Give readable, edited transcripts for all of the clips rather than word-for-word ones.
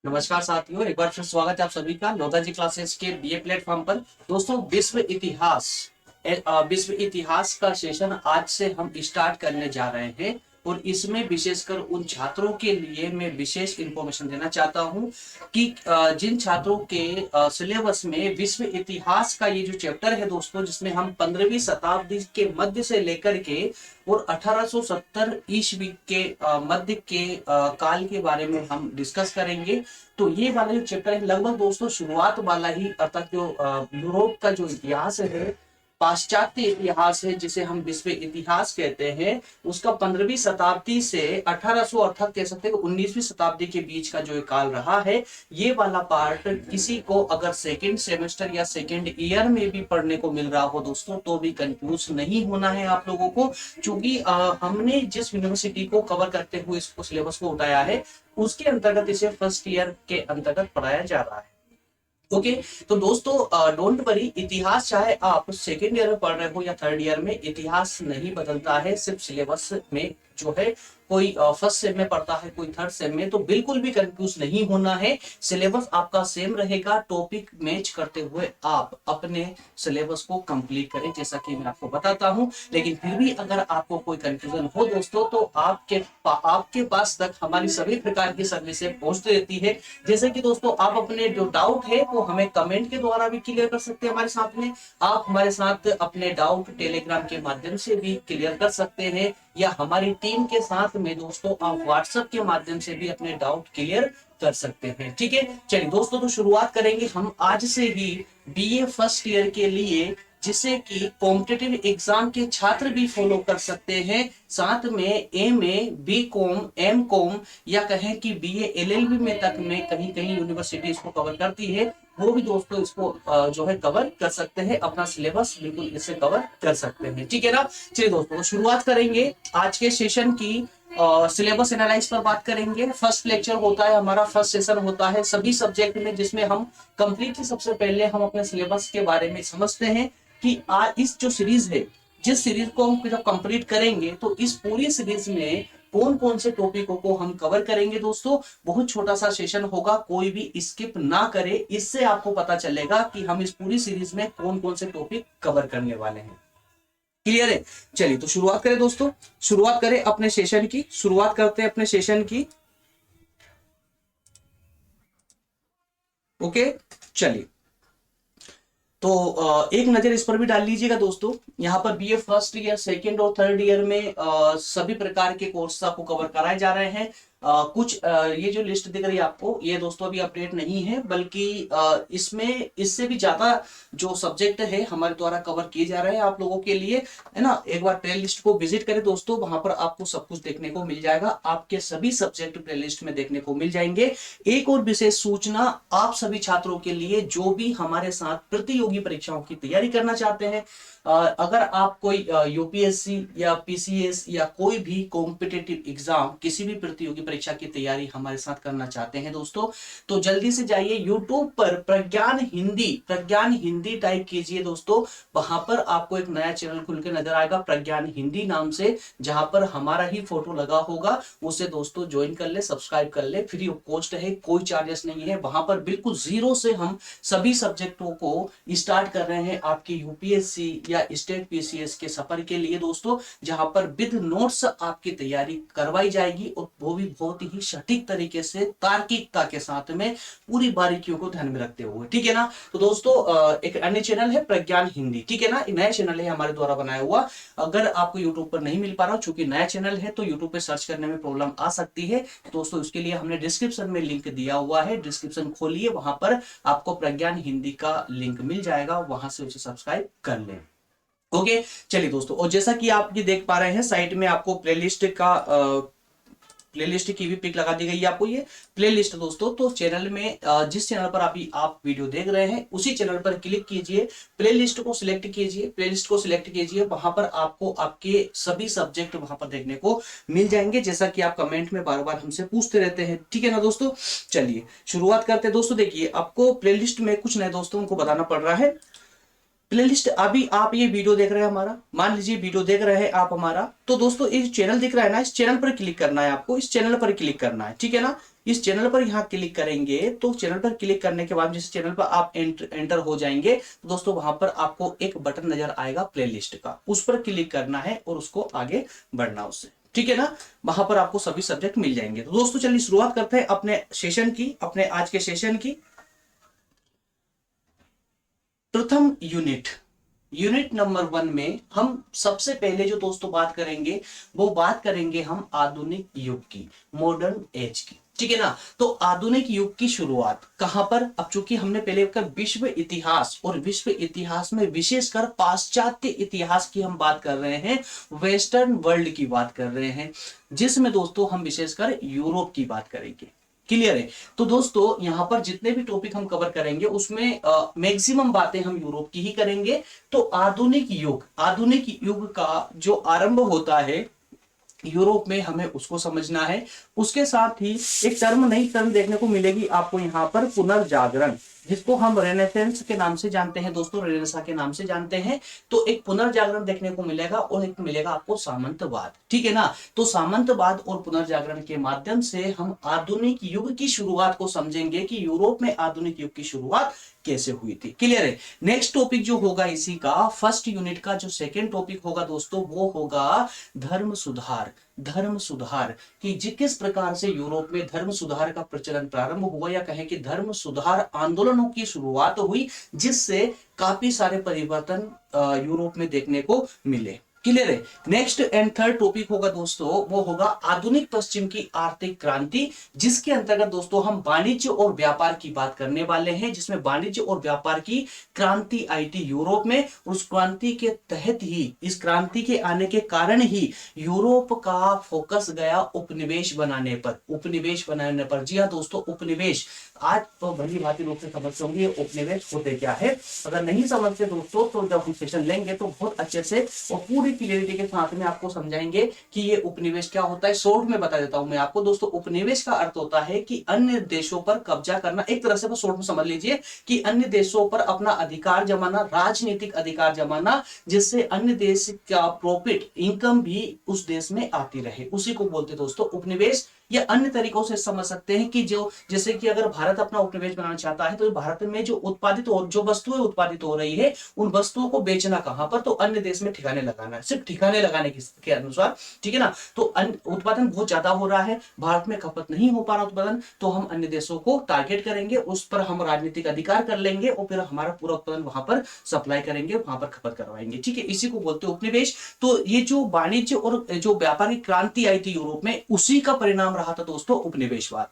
नमस्कार साथियों, एक बार फिर स्वागत है आप सभी का लोधा जी क्लासेस के बीए प्लेटफॉर्म पर। दोस्तों, विश्व इतिहास का सेशन आज से हम स्टार्ट करने जा रहे हैं और इसमें विशेषकर उन छात्रों के लिए मैं विशेष इंफॉर्मेशन देना चाहता हूं कि जिन छात्रों के सिलेबस में विश्व इतिहास का ये जो चैप्टर है दोस्तों, जिसमें हम 15वीं शताब्दी के मध्य से लेकर के और 1870 ईस्वी के मध्य के काल के बारे में हम डिस्कस करेंगे। तो ये वाला जो चैप्टर है लगभग दोस्तों शुरुआत वाला ही, अर्थात जो यूरोप का जो इतिहास है, पाश्चात्य इतिहास है, जिसे हम विश्व इतिहास कहते हैं, उसका 15वीं शताब्दी से 1800 अर्थात कह सकते हैं 19वीं शताब्दी के बीच का जो काल रहा है, ये वाला पार्ट किसी को अगर सेकंड सेमेस्टर या सेकंड ईयर में भी पढ़ने को मिल रहा हो दोस्तों, तो भी कंफ्यूज नहीं होना है आप लोगों को। क्योंकि हमने जिस यूनिवर्सिटी को कवर करते हुए इसको सिलेबस को उठाया है, उसके अंतर्गत इसे फर्स्ट ईयर के अंतर्गत पढ़ाया जा रहा है। ओके तो दोस्तों, डोंट वरी, इतिहास चाहे आप सेकेंड ईयर में पढ़ रहे हो या थर्ड ईयर में, इतिहास नहीं बदलता है। सिर्फ सिलेबस में जो है, कोई फर्स्ट सेम में पढ़ता है, कोई थर्ड सेम में, तो बिल्कुल भी कंफ्यूज नहीं होना है। सिलेबस आपका सेम रहेगा। टॉपिक मैच करते हुए आप अपने सिलेबस को कंप्लीट करें, जैसा कि मैं आपको बताता हूं। लेकिन फिर भी अगर आपको कोई कंफ्यूजन हो दोस्तों, तो आपके पास तक हमारी सभी प्रकार की सर्विसेज पहुंचती रहती है। जैसे कि दोस्तों, आप अपने जो डाउट है वो हमें कमेंट के द्वारा भी क्लियर कर सकते हैं हमारे साथ में। आप हमारे साथ अपने डाउट टेलीग्राम के माध्यम से भी क्लियर कर सकते हैं, या हमारी टीम के साथ में दोस्तों आप व्हाट्सएप के माध्यम से भी अपने डाउट क्लियर कर सकते हैं। ठीक है, चलिए दोस्तों, तो शुरुआत करेंगे हम आज से ही बीए फर्स्ट ईयर के लिए, जिसे कि कॉम्पिटिटिव एग्जाम के छात्र भी फॉलो कर सकते हैं। साथ में एमए, बीकॉम, एमकॉम, या कहें कि बीए एलएलबी में तक में कहीं कहीं यूनिवर्सिटी इसको कवर करती है, वो भी दोस्तों इसको जो है कवर कर सकते हैं। अपना सिलेबस बिल्कुल इससे कवर कर सकते हैं। ठीक है ना। चलिए दोस्तों, शुरुआत करेंगे आज के सेशन की। सिलेबस एनालाइज पर बात करेंगे। फर्स्ट लेक्चर होता है हमारा, फर्स्ट सेशन होता है सभी सब्जेक्ट में, जिसमें हम कंप्लीटली सबसे पहले हम अपने सिलेबस के बारे में समझते हैं कि इस जो सीरीज है, जिस सीरीज को हम जब कंप्लीट करेंगे, तो इस पूरी सीरीज में कौन कौन से टॉपिकों को हम कवर करेंगे दोस्तों। बहुत छोटा सा सेशन होगा, कोई भी स्किप ना करे। इससे आपको पता चलेगा कि हम इस पूरी सीरीज में कौन कौन से टॉपिक कवर करने वाले हैं। क्लियर है। चलिए तो शुरुआत करें दोस्तों, शुरुआत करें अपने सेशन की, शुरुआत करते हैं अपने सेशन की। ओके, चलिए तो एक नजर इस पर भी डाल लीजिएगा दोस्तों। यहाँ पर बीए फर्स्ट ईयर, सेकंड और थर्ड ईयर में सभी प्रकार के कोर्स आपको कवर कराए जा रहे हैं। कुछ ये जो लिस्ट दिख रही है आपको, ये दोस्तों अभी अपडेट नहीं है, बल्कि इसमें इससे भी ज्यादा जो सब्जेक्ट है हमारे द्वारा कवर किए जा रहे हैं आप लोगों के लिए, है ना। एक बार प्ले लिस्ट को विजिट करें दोस्तों, वहां पर आपको सब कुछ देखने को मिल जाएगा। आपके सभी सब्जेक्ट प्ले लिस्ट में देखने को मिल जाएंगे। एक और विशेष सूचना आप सभी छात्रों के लिए, जो भी हमारे साथ प्रतियोगी परीक्षाओं की तैयारी करना चाहते हैं, अगर आप कोई यूपीएससी या पीसीएस या कोई भी कॉम्पिटिटिव एग्जाम, किसी भी प्रतियोगी परीक्षा की तैयारी हमारे साथ करना चाहते हैं दोस्तों, तो जल्दी से जाइए यूट्यूब पर प्रज्ञान हिंदी टाइप कीजिए दोस्तों। वहां पर आपको एक नया चैनल खुल के नजर आएगा प्रज्ञान हिंदी नाम से, जहां पर हमारा ही फोटो लगा होगा। उसे दोस्तों ज्वाइन कर ले, सब्सक्राइब कर ले, फ्री ऑफ कॉस्ट है, कोई चार्जेस नहीं है। वहां पर बिल्कुल जीरो से हम सभी सब्जेक्टों को स्टार्ट कर रहे हैं आपकी यूपीएससी या स्टेट पीसीएस के सफर के लिए दोस्तों, जहां पर विद नोट्स आपकी तैयारी करवाई जाएगी, और वो भी बहुत ही सटीक तरीके से, तार्किकता के साथ में, पूरी बारीकियों को ध्यान में रखते हुए। ठीक है ना। तो दोस्तों, एक अन्य चैनल है प्रज्ञान हिंदी, ठीक है ना, नया चैनल है हमारे द्वारा बनाया हुआ। अगर आपको यूट्यूब पर नहीं मिल पा रहा, चूंकि नया चैनल है तो यूट्यूब पे सर्च करने में प्रॉब्लम आ सकती है दोस्तों, उसके लिए हमने डिस्क्रिप्शन में लिंक दिया हुआ है। डिस्क्रिप्शन खोलिए, वहां पर आपको प्रज्ञान हिंदी का लिंक मिल जाएगा, वहां से उसे सब्सक्राइब कर लें। ओके, चलिए दोस्तों, और जैसा कि आप ये देख पा रहे हैं, साइट में आपको प्लेलिस्ट की भी पिक लगा दी गई है आपको, ये प्लेलिस्ट दोस्तों। तो चैनल में जिस चैनल पर अभी आप वीडियो देख रहे हैं, उसी चैनल पर क्लिक कीजिए, प्लेलिस्ट को सिलेक्ट कीजिए, प्लेलिस्ट को सिलेक्ट कीजिए। वहां पर आपको आपके सभी सब्जेक्ट वहां पर देखने को मिल जाएंगे, जैसा कि आप कमेंट में बार बार हमसे पूछते रहते हैं। ठीक है ना दोस्तों। चलिए शुरुआत करते हैं दोस्तों। देखिए, आपको प्लेलिस्ट में कुछ नए दोस्तों को बताना पड़ रहा है। प्लेलिस्ट, अभी आप ये वीडियो देख रहे हैं हमारा, मान लीजिए वीडियो देख रहे हैं आप हमारा, तो दोस्तों इस चैनल दिख रहा है ना, इस चैनल पर क्लिक करना है आपको, इस चैनल पर क्लिक करना है। ठीक है ना। इस चैनल पर यहाँ क्लिक करेंगे तो चैनल पर क्लिक करने के बाद जिस चैनल पर आप एंटर हो जाएंगे तो दोस्तों वहां पर आपको एक बटन नजर आएगा प्लेलिस्ट का, उस पर क्लिक करना है और उसको आगे बढ़ना उससे, ठीक है ना। वहां पर आपको सभी सब्जेक्ट मिल जाएंगे। तो दोस्तों चलिए शुरुआत करते हैं अपने सेशन की, अपने आज के सेशन की। प्रथम यूनिट, यूनिट नंबर 1 में हम सबसे पहले जो दोस्तों बात करेंगे वो बात करेंगे हम आधुनिक युग की, मॉडर्न एज की, ठीक है ना। तो आधुनिक युग की शुरुआत कहां पर, अब चूंकि हमने पहले का विश्व इतिहास और विश्व इतिहास में विशेषकर पाश्चात्य इतिहास की हम बात कर रहे हैं, वेस्टर्न वर्ल्ड की बात कर रहे हैं, जिसमें दोस्तों हम विशेषकर यूरोप की बात करेंगे। क्लियर है। तो दोस्तों यहां पर जितने भी टॉपिक हम कवर करेंगे उसमें मैक्सिमम बातें हम यूरोप की ही करेंगे। तो आधुनिक युग, आधुनिक युग का जो आरंभ होता है यूरोप में, हमें उसको समझना है। उसके साथ ही एक टर्म, नई टर्म देखने को मिलेगी आपको यहाँ पर, पुनर्जागरण, जिसको हम रेनेसेंस के नाम से जानते हैं दोस्तों, रेनेसा के नाम से जानते हैं। तो एक पुनर्जागरण देखने को मिलेगा और एक मिलेगा आपको सामंतवाद, ठीक है ना। तो सामंतवाद और पुनर्जागरण के माध्यम से हम आधुनिक युग की शुरुआत को समझेंगे कि यूरोप में आधुनिक युग की शुरुआत कैसे हुई थी। क्लियर है। नेक्स्ट टॉपिक जो होगा इसी का फर्स्ट यूनिट का जो सेकेंड टॉपिक होगा दोस्तों वो होगा धर्म सुधार। धर्म सुधार कि किस प्रकार से यूरोप में धर्म सुधार का प्रचलन प्रारंभ हुआ, या कहें कि धर्म सुधार आंदोलनों की शुरुआत हुई, जिससे काफी सारे परिवर्तन यूरोप में देखने को मिले। क्लियर है। नेक्स्ट एंड थर्ड टॉपिक होगा दोस्तों वो होगा आधुनिक पश्चिम की आर्थिक क्रांति, जिसके अंतर्गत दोस्तों हम वाणिज्य और व्यापार की बात करने वाले हैं, जिसमें वाणिज्य और व्यापार की क्रांति आई थी यूरोप में। उस क्रांति के तहत ही, इस क्रांति के आने के कारण ही यूरोप का फोकस गया उपनिवेश बनाने पर, उपनिवेश बनाने पर। जी हाँ दोस्तों, उपनिवेश आज तो भली भांति रूप से समझते होंगे उपनिवेश होते क्या है। अगर नहीं समझते दोस्तों तो जब हम सेशन लेंगे तो बहुत अच्छे से और पूरी क्लियरिटी के साथ में आपको समझाएंगे कि ये उपनिवेश क्या होता है। शॉर्ट में बता देता हूं मैं आपको दोस्तों, उपनिवेश का अर्थ होता है कि अन्य देशों पर कब्जा करना, एक तरह से बस शॉर्ट में समझ लीजिए कि अन्य देशों पर अपना अधिकार जमाना, राजनीतिक अधिकार जमाना, जिससे अन्य देश का प्रॉफिट, इनकम भी उस देश में आती रहे, उसी को बोलते दोस्तों उपनिवेश। या अन्य तरीकों से समझ सकते हैं कि जो, जैसे कि अगर भारत अपना उपनिवेश बनाना चाहता है तो भारत में जो उत्पादित और जो वस्तुएं उत्पादित हो रही है उन वस्तुओं को बेचना कहां पर, तो अन्य देश में ठिकाने लगाना है, सिर्फ ठिकाने लगाने के अनुसार, ठीक है ना। तो उत्पादन बहुत ज्यादा हो रहा है, भारत में खपत नहीं हो पा रहा उत्पादन, तो हम अन्य देशों को टारगेट करेंगे, उस पर हम राजनीतिक अधिकार कर लेंगे और फिर हमारा पूरा उत्पादन वहां पर सप्लाई करेंगे, वहां पर खपत करवाएंगे, ठीक है। इसी को बोलते हैं उपनिवेश। तो ये जो वाणिज्य और जो व्यापार की क्रांति आई थी यूरोप में, उसी का परिणाम रहा था दोस्तों उपनिवेशवाद।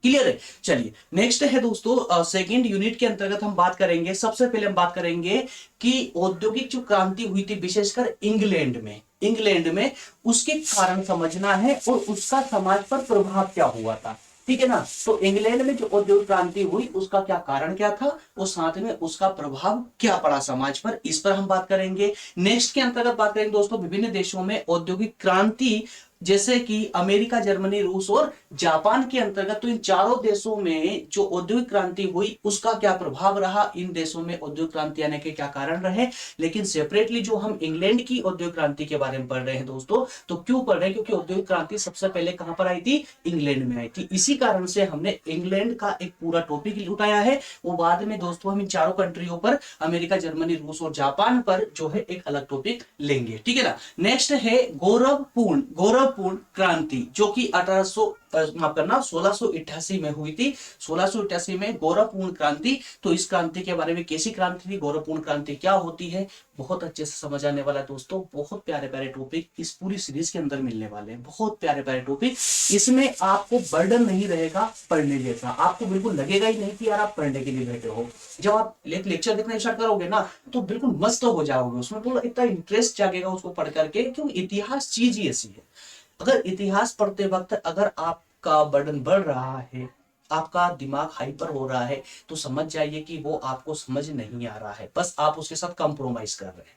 क्लियर है। चलिए नेक्स्ट है दोस्तों सेकंड यूनिट के अंतर्गत हम बात करेंगे, सबसे पहले हम बात करेंगे कि औद्योगिक जो क्रांति हुई थी विशेषकर इंग्लैंड में, इंग्लैंड में उसके कारण समझना है और उसका समाज पर प्रभाव क्या हुआ था, ठीक है ना। तो इंग्लैंड में जो औद्योगिक क्रांति हुई उसका क्या कारण क्या था और साथ में उसका प्रभाव क्या पड़ा समाज पर, इस पर हम बात करेंगे। नेक्स्ट के अंतर्गत बात करेंगे दोस्तों विभिन्न देशों में औद्योगिक क्रांति, जैसे कि अमेरिका, जर्मनी, रूस और जापान के अंतर्गत। तो इन चारों देशों में जो औद्योगिक क्रांति हुई उसका क्या प्रभाव रहा, इन देशों में औद्योगिक क्रांति आने के क्या कारण रहे। लेकिन सेपरेटली जो हम इंग्लैंड की औद्योगिक क्रांति के बारे में पढ़ रहे हैं दोस्तों, तो क्यों पढ़ रहे हैं, क्योंकि औद्योगिक क्रांति सबसे पहले कहां पर आई थी, इंग्लैंड में आई थी। इसी कारण से हमने इंग्लैंड का एक पूरा टॉपिक उठाया है। वो बाद में दोस्तों हम इन चारों कंट्रियों पर, अमेरिका, जर्मनी, रूस और जापान पर जो है एक अलग टॉपिक लेंगे, ठीक है ना। नेक्स्ट है गौरवपूर्ण क्रांति, जो कि 1688 में हुई थी, 1688 में गौरवपूर्ण क्रांति। तो इस क्रांति के बारे में, कैसी क्रांति थी, गौरवपूर्ण क्रांति क्या होती है, बहुत अच्छे से समझ आने वाला है दोस्तों। बहुत प्यारे प्यारे टॉपिक इस पूरी सीरीज के अंदर मिलने वाले हैं, बहुत प्यारे प्यारे टॉपिक। इसमें आपको बर्डन नहीं रहेगा पढ़ने जैसा, आपको बिल्कुल लगेगा ही नहीं कि यार आप पढ़ने के लिए बैठे हो। जब आप लेक्चर देखना स्टार्ट करोगे ना तो बिल्कुल मस्त हो जाओगे, उसमें पूरा इतना इंटरेस्ट जागेगा उसको पढ़ करके, क्योंकि इतिहास चीज ही ऐसी है। अगर इतिहास पढ़ते वक्त अगर आपका बर्डन बढ़ रहा है, आपका दिमाग हाइपर हो रहा है, तो समझ जाइए कि वो आपको समझ नहीं आ रहा है, बस आप उसके साथ कंप्रोमाइज कर रहे हैं,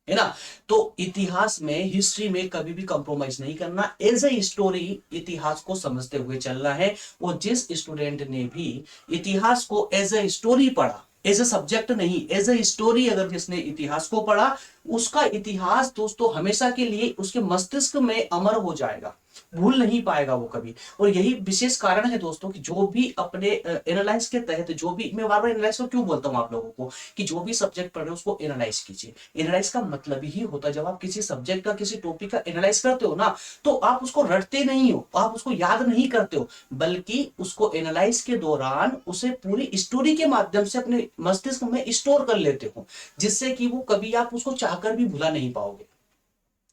है ना। तो इतिहास में, हिस्ट्री में कभी भी कंप्रोमाइज नहीं करना, एज ए स्टोरी इतिहास को समझते हुए चलना है। और जिस स्टूडेंट ने भी इतिहास को एज ए स्टोरी पढ़ा, एज ए सब्जेक्ट नहीं, एज ए स्टोरी अगर जिसने इतिहास को पढ़ा, उसका इतिहास दोस्तों हमेशा के लिए उसके मस्तिष्क में अमर हो जाएगा। भूल नहीं पाएगा वो कभी। और यही विशेष कारण है दोस्तों कि जो भी अपने एनालाइज के तहत, जो भी, मैं बार बार एनालाइज को क्यों बोलता हूँ आप लोगों को, कि जो भी सब्जेक्ट पढ़ रहे हो उसको एनालाइज कीजिए। एनालाइज का मतलब ही होता है, जब आप किसी सब्जेक्ट का, किसी टॉपिक का एनालाइज करते हो ना, तो आप उसको रटते नहीं हो, आप उसको याद नहीं करते हो, बल्कि उसको एनालाइज के दौरान उसे पूरी स्टोरी के माध्यम से अपने मस्तिष्क में स्टोर कर लेते हो, जिससे कि वो कभी आप उसको चाहकर भी भुला नहीं पाओगे,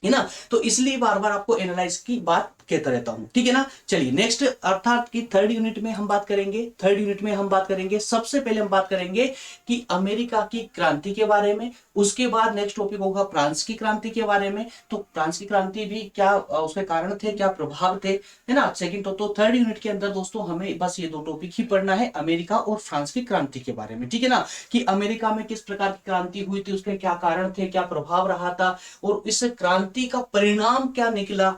है ना। तो इसलिए बार बार आपको एनालाइज की बात कहता रहता हूं, ठीक है ना। चलिए नेक्स्ट, अर्थात कि थर्ड यूनिट में हम बात करेंगे, थर्ड यूनिट में हम बात करेंगे, सबसे पहले हम बात करेंगे कि अमेरिका की क्रांति के बारे में। उसके बाद नेक्स्ट टॉपिक होगा फ्रांस की क्रांति के बारे में। तो फ्रांस की क्रांति भी क्या उसके कारण थे, क्या प्रभाव थे, है ना। सेकंड तो थर्ड यूनिट के अंदर दोस्तों हमें बस ये दो टॉपिक ही पढ़ना है, अमेरिका और फ्रांस की क्रांति के बारे में, ठीक है ना। कि अमेरिका में किस प्रकार की क्रांति हुई थी, उसके क्या कारण थे, क्या प्रभाव रहा था, और इस क्रांति का परिणाम क्या निकला,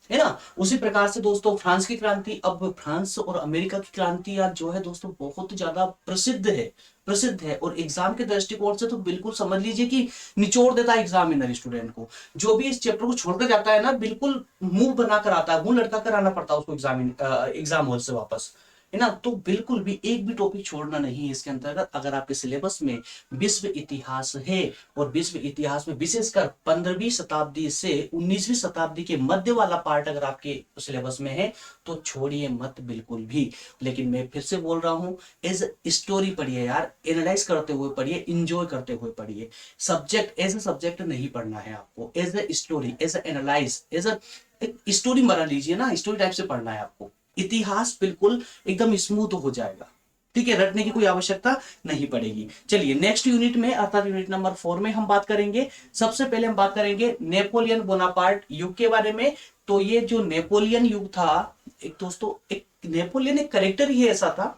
है ना। उसी प्रकार से दोस्तों फ्रांस की क्रांति, अब फ्रांस और अमेरिका की क्रांति आज जो है दोस्तों बहुत ज्यादा प्रसिद्ध है, प्रसिद्ध है। और एग्जाम के दृष्टिकोण से तो बिल्कुल समझ लीजिए कि निचोड़ देता है एग्जामिनर स्टूडेंट को। जो भी इस चैप्टर को छोड़कर जाता है ना, बिल्कुल मुंह बनाकर आता है, मुंह लटका कर आना पड़ता है उसको एग्जाम हॉल से वापस, है ना। तो बिल्कुल भी एक भी टॉपिक छोड़ना नहीं है इसके अंतर्गत। अगर आपके सिलेबस में विश्व इतिहास है, और विश्व इतिहास में विशेषकर 15वीं शताब्दी से 19वीं शताब्दी के मध्य वाला पार्ट अगर आपके सिलेबस में है, तो छोड़िए मत बिल्कुल भी। लेकिन मैं फिर से बोल रहा हूं, एज स्टोरी पढ़िए यार, एनालाइज करते हुए पढ़िए, इंजॉय करते हुए पढ़िए। सब्जेक्ट एज ए सब्जेक्ट नहीं पढ़ना है आपको, as a story, as a analyse, as a story बना लीजिए ना, स्टोरी टाइप से पढ़ना है आपको। इतिहास बिल्कुल एकदम स्मूथ हो जाएगा, ठीक है, रटने की कोई आवश्यकता नहीं पड़ेगी। चलिए नेक्स्ट यूनिट में, अर्थात यूनिट नंबर 4 में हम बात करेंगे। सबसे पहले हम बात करेंगे नेपोलियन बोनापार्ट युग के बारे में। तो ये जो नेपोलियन युग था, एक दोस्तों, एक नेपोलियन एक करेक्टर ही ऐसा था,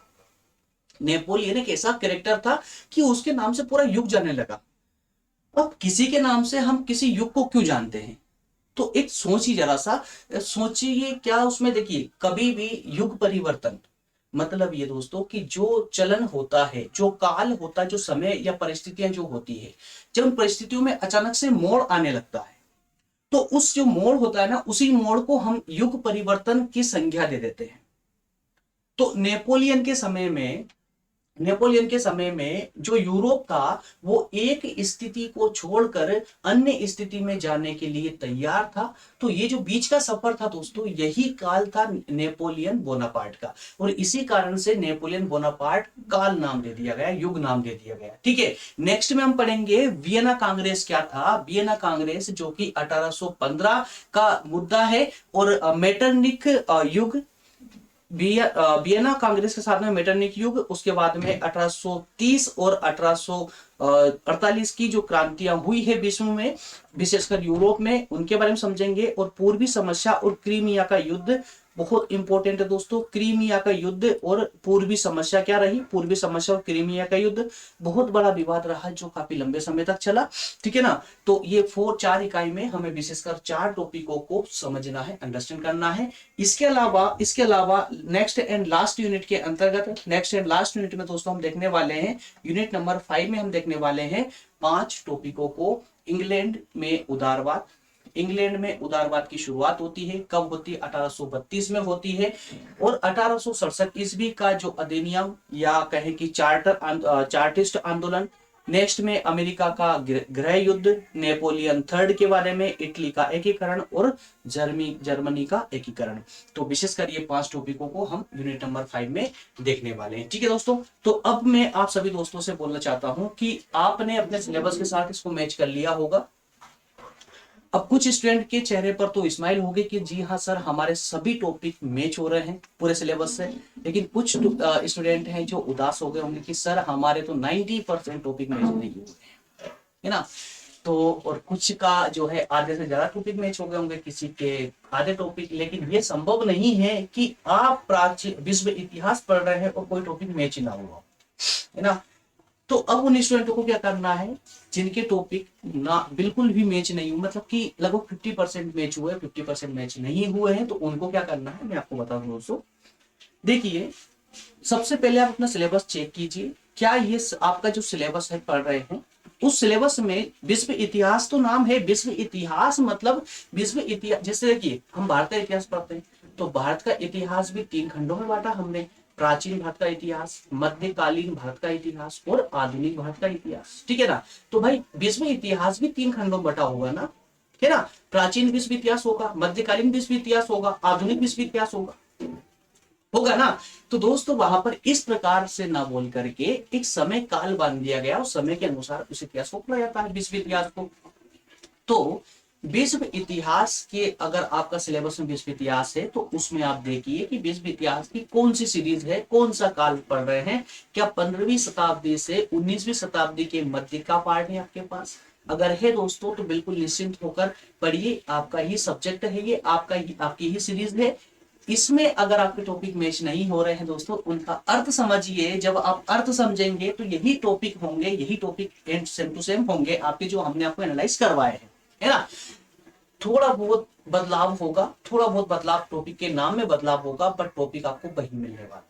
नेपोलियन एक ऐसा कैरेक्टर था कि उसके नाम से पूरा युग जानने लगा। अब किसी के नाम से हम किसी युग को क्यों जानते हैं, तो एक सोचिए, जरा सा सोचिए, क्या उसमें देखिए, कभी भी युग परिवर्तन मतलब ये दोस्तों कि जो चलन होता है, जो काल होता है, जो समय या परिस्थितियां जो होती है, जब उन परिस्थितियों में अचानक से मोड़ आने लगता है, तो उस जो मोड़ होता है ना, उसी मोड़ को हम युग परिवर्तन की संज्ञा दे देते हैं। तो नेपोलियन के समय में जो यूरोप था, वो एक स्थिति को छोड़कर अन्य स्थिति में जाने के लिए तैयार था। तो ये जो बीच का सफर था दोस्तों, यही काल था नेपोलियन बोनापार्ट का, और इसी कारण से नेपोलियन बोनापार्ट काल नाम दे दिया गया, युग नाम दे दिया गया, ठीक है। नेक्स्ट में हम पढ़ेंगे वियना कांग्रेस क्या था। वियना कांग्रेस जो कि 1815 का मुद्दा है, और मेटरनिक युग, वियना कांग्रेस के साथ में मेटरनिक युग, उसके बाद में 1830 और 1848 की जो क्रांतियां हुई है विश्व में, विशेषकर यूरोप में, उनके बारे में समझेंगे। और पूर्वी समस्या और क्रीमिया का युद्ध बहुत इंपॉर्टेंट है दोस्तों। क्रीमिया का युद्ध और पूर्वी समस्या क्या रही, पूर्वी समस्या और क्रीमिया का युद्ध बहुत बड़ा विवाद रहा, जो काफी लंबे समय तक चला, ठीक है ना। तो ये 4 इकाई में हमें विशेषकर 4 टॉपिकों को समझना है, अंडरस्टैंड करना है। इसके अलावा नेक्स्ट एंड लास्ट यूनिट के अंतर्गत, नेक्स्ट एंड लास्ट यूनिट में दोस्तों हम देखने वाले हैं, यूनिट नंबर 5 में हम देखने वाले हैं 5 टॉपिकों को। इंग्लैंड में उदारवाद, इंग्लैंड में उदारवाद की शुरुआत होती है, कब होती है, 1832 में होती है। और 1867 ईस्वी का जो अधिनियम या कहें कि चार्टिस्ट आंदोलन। नेक्स्ट में अमेरिका का गृह युद्ध, नेपोलियन थर्ड के बारे में, इटली का एकीकरण, और जर्मनी का एकीकरण। तो विशेषकर ये 5 टॉपिकों को हम यूनिट नंबर 5 में देखने वाले हैं, ठीक है दोस्तों। तो अब मैं आप सभी दोस्तों से बोलना चाहता हूं कि आपने अपने सिलेबस के साथ इसको मैच कर लिया होगा। अब कुछ स्टूडेंट के चेहरे पर तो स्माइल होगी कि जी हाँ सर, हमारे सभी टॉपिक मैच हो रहे हैं पूरे सिलेबस से। लेकिन कुछ स्टूडेंट हैं जो उदास हो गए होंगे कि सर हमारे तो 90% टॉपिक मैच नहीं हुए, है ना। तो और कुछ का जो है आधे से ज्यादा टॉपिक मैच हो गए होंगे, किसी के आधे टॉपिक। लेकिन ये संभव नहीं है कि आप प्राचीन विश्व इतिहास पढ़ रहे हैं और कोई टॉपिक मैच ही ना हुआ, है ना। तो अब उन स्टूडेंटों को क्या करना है, जिनके टॉपिक ना बिल्कुल भी मैच नहीं हुए, मतलब कि लगभग 50% मैच हुए, 50% मैच नहीं हुए हैं, तो उनको क्या करना है मैं आपको बता दूं दोस्तों। देखिए, सबसे पहले आप अपना सिलेबस चेक कीजिए, क्या ये आपका जो सिलेबस है पढ़ रहे हैं, उस सिलेबस में विश्व इतिहास तो नाम है, विश्व इतिहास मतलब विश्व इतिहास, जैसे देखिए हम भारत का इतिहास पढ़ते हैं तो भारत का इतिहास भी 3 खंडों में बांटा हमने, प्राचीन भारत का इतिहास, मध्यकालीन भारत का इतिहास और आधुनिक भारत का इतिहास, ठीक है ना। तो भाई विश्व इतिहास भी 3 खंडों में बटा होगा ना, है ना। प्राचीन विश्व इतिहास होगा, मध्यकालीन विश्व इतिहास होगा, आधुनिक विश्व इतिहास होगा, होगा ना। तो दोस्तों वहां पर इस प्रकार से ना बोल करके एक समय काल बांध दिया गया, उस समय के अनुसार उस इतिहास को पढ़ा जाता है, विश्व इतिहास को। तो विश्व इतिहास के अगर आपका सिलेबस में विश्व इतिहास है तो उसमें आप देखिए कि विश्व इतिहास की कौन सी सीरीज है, कौन सा काल पढ़ रहे हैं, क्या 15वीं शताब्दी से 19वीं शताब्दी के मध्य का पार्ट है आपके पास। अगर है दोस्तों तो बिल्कुल निश्चिंत होकर पढ़िए, आपका ही सब्जेक्ट है ये, आपकी ही सीरीज है। इसमें अगर आपके टॉपिक मैच नहीं हो रहे हैं दोस्तों, उनका अर्थ समझिए, जब आप अर्थ समझेंगे तो यही टॉपिक होंगे, यही topic and same to same होंगे आपके, जो हमने आपको एनालाइज करवाए हैं, है ना। थोड़ा बहुत बदलाव होगा, थोड़ा बहुत बदलाव टॉपिक के नाम में बदलाव होगा, बट टॉपिक आपको वही मिलने वाला है।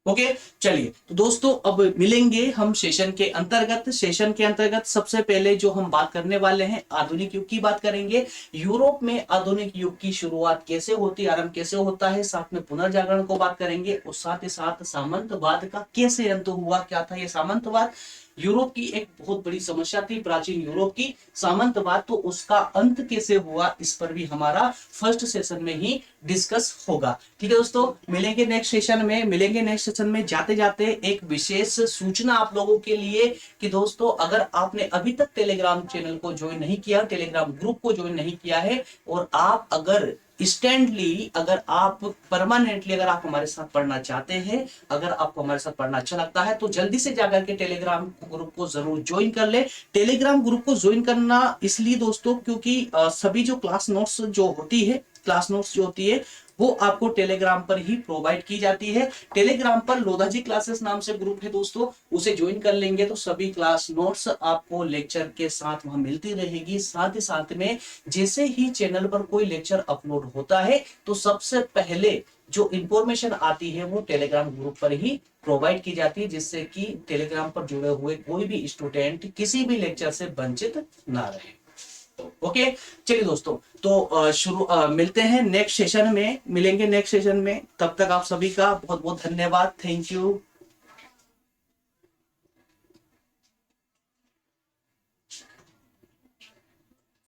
ओके चलिए, तो दोस्तों अब मिलेंगे हम सेशन के अंतर्गत। सेशन के अंतर्गत सबसे पहले जो हम बात करने वाले हैं, आधुनिक युग की बात करेंगे। यूरोप में आधुनिक युग की शुरुआत कैसे होती, आरंभ कैसे होता है, साथ में पुनर्जागरण को बात करेंगे, और साथ ही साथ सामंतवाद का कैसे अंत हुआ, क्या था ये सामंतवाद। यूरोप की एक बहुत बड़ी समस्या थी प्राचीन यूरोप की, सामंतवाद, तो उसका अंत कैसे हुआ, इस पर भी हमारा फर्स्ट सेशन में ही डिस्कस होगा। ठीक है दोस्तों, मिलेंगे नेक्स्ट सेशन में। मिलेंगे नेक्स्ट सेशन में। जाते जाते एक विशेष सूचना आप लोगों के लिए कि दोस्तों अगर आपने अभी तक टेलीग्राम चैनल को ज्वाइन नहीं किया, टेलीग्राम ग्रुप को ज्वाइन नहीं किया है, और आप अगर इंस्टेंटली, अगर आप परमानेंटली अगर आप हमारे साथ पढ़ना चाहते हैं, अगर आपको हमारे साथ पढ़ना अच्छा लगता है, तो जल्दी से जाकर के टेलीग्राम ग्रुप को जरूर ज्वाइन कर ले। टेलीग्राम ग्रुप को ज्वाइन करना इसलिए दोस्तों क्योंकि सभी जो क्लास नोट्स जो होती है, क्लास नोट्स जो होती है वो आपको टेलीग्राम पर ही प्रोवाइड की जाती है। टेलीग्राम पर लोधाजी क्लासेस नाम से ग्रुप है दोस्तों, उसे ज्वाइन कर लेंगे तो सभी क्लास नोट्स आपको लेक्चर के साथ वहां मिलती रहेगी। साथ ही साथ में जैसे ही चैनल पर कोई लेक्चर अपलोड होता है तो सबसे पहले जो इंफॉर्मेशन आती है वो टेलीग्राम ग्रुप पर ही प्रोवाइड की जाती है, जिससे कि टेलीग्राम पर जुड़े हुए कोई भी स्टूडेंट किसी भी लेक्चर से वंचित ना रहे। ओके चलिए दोस्तों, तो मिलते हैं नेक्स्ट सेशन में, मिलेंगे नेक्स्ट सेशन में। तब तक आप सभी का बहुत बहुत धन्यवाद। Thank you.